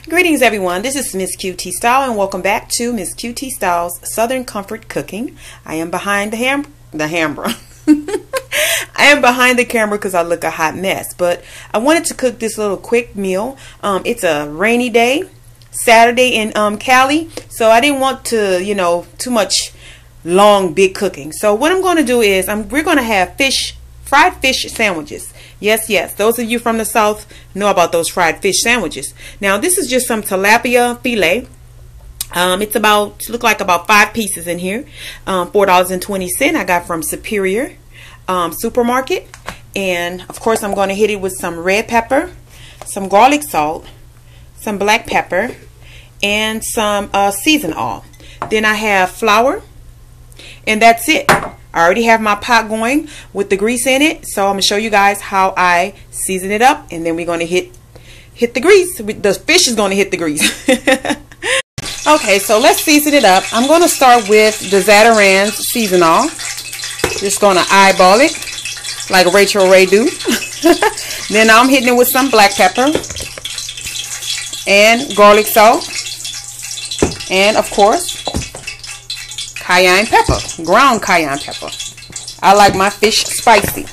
Greetings everyone, this is Miss QT Style and welcome back to Miss QT Style's Southern Comfort Cooking. I am behind the camera. I am behind the camera because I look a hot mess, but I wanted to cook this little quick meal. It's a rainy day, Saturday in Cali, so I didn't want to, too much long big cooking. So what I'm going to do is we're going to have fried fish sandwiches. Yes, those of you from the South know about those fried fish sandwiches. Now this is just some tilapia filet. It's look like about 5 pieces in here. $4.20 I got from Superior Supermarket. And of course I'm going to hit it with some red pepper, some garlic salt, some black pepper, and some seasoned oil. Then I have flour, and that's it. I already have my pot going with the grease in it, so I'm going to show you guys how I season it up, and then we're going to hit the grease. The fish is going to hit the grease. Okay, so let's season it up. I'm going to start with the Zatarain's season oil. Just going to eyeball it like Rachel Ray do. Then I'm hitting it with some black pepper and garlic salt, and of course cayenne pepper, ground cayenne pepper. I like my fish spicy.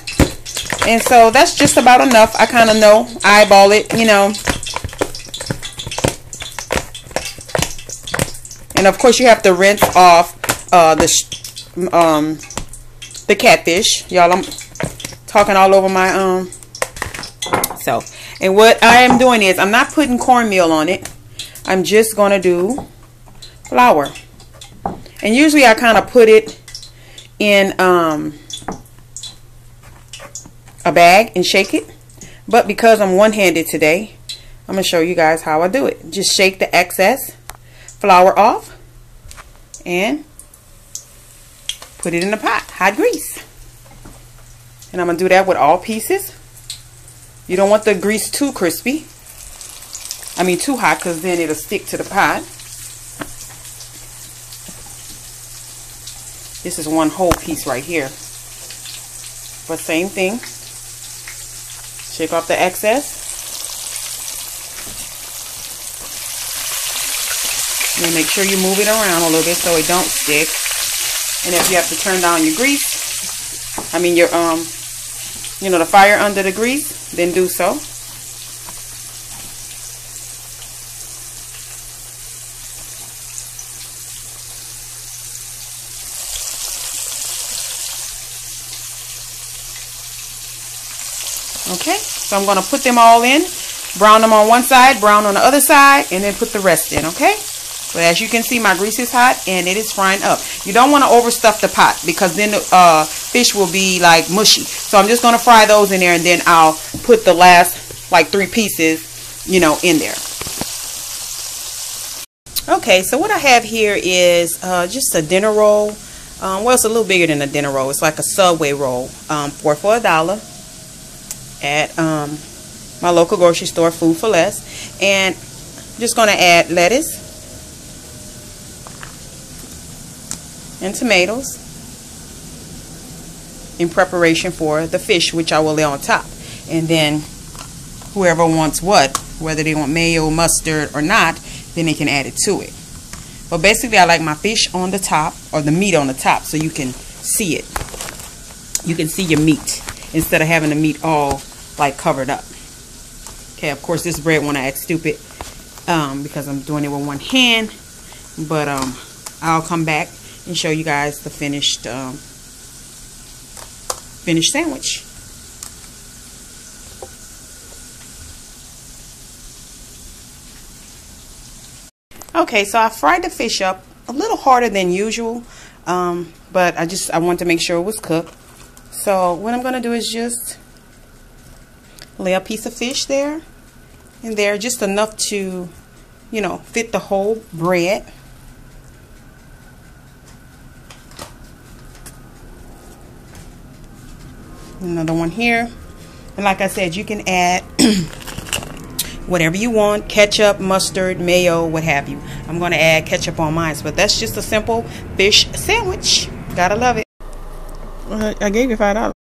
And so that's just about enough. I kind of know, eyeball it, And of course you have to rinse off the catfish. Y'all, I'm talking all over my self. And what I am doing is I'm not putting cornmeal on it. I'm just going to do flour. And usually I kind of put it in a bag and shake it. But because I'm one-handed today, I'm going to show you guys how I do it. Just shake the excess flour off and put it in the pot, hot grease. And I'm going to do that with all pieces. You don't want the grease too crispy. Too hot, because then it'll stick to the pot. This is one whole piece right here. But same thing. Shake off the excess. And make sure you move it around a little bit so it don't stick. And if you have to turn down your grease, the fire under the grease, then do so. Okay, so I'm going to put them all in, brown them on one side, brown on the other side, and then put the rest in, okay? But as you can see, my grease is hot and it is frying up. You don't want to overstuff the pot because then the fish will be like mushy. So I'm just going to fry those in there, and then I'll put the last like 3 pieces, in there. Okay, so what I have here is just a dinner roll. Well, it's a little bigger than a dinner roll. It's like a Subway roll for $1 at my local grocery store, Food for Less. And I'm just going to add lettuce and tomatoes in preparation for the fish, which I will lay on top. And then whoever wants whether they want mayo, mustard or not, then they can add it to it. But basically I like my fish on the top, or the meat on the top, so you can see it. You can see your meat instead of having the meat all like covered up. Okay, of course this bread want to act stupid because I'm doing it with one hand, but I'll come back and show you guys the finished sandwich. Okay, so I fried the fish up a little harder than usual, but I wanted to make sure it was cooked. So what I'm going to do is just lay a piece of fish there and there, just enough to, fit the whole bread. Another one here. And like I said, you can add whatever you want, ketchup, mustard, mayo, what have you. I'm going to add ketchup on mine, but that's just a simple fish sandwich. Gotta love it. I gave you $5.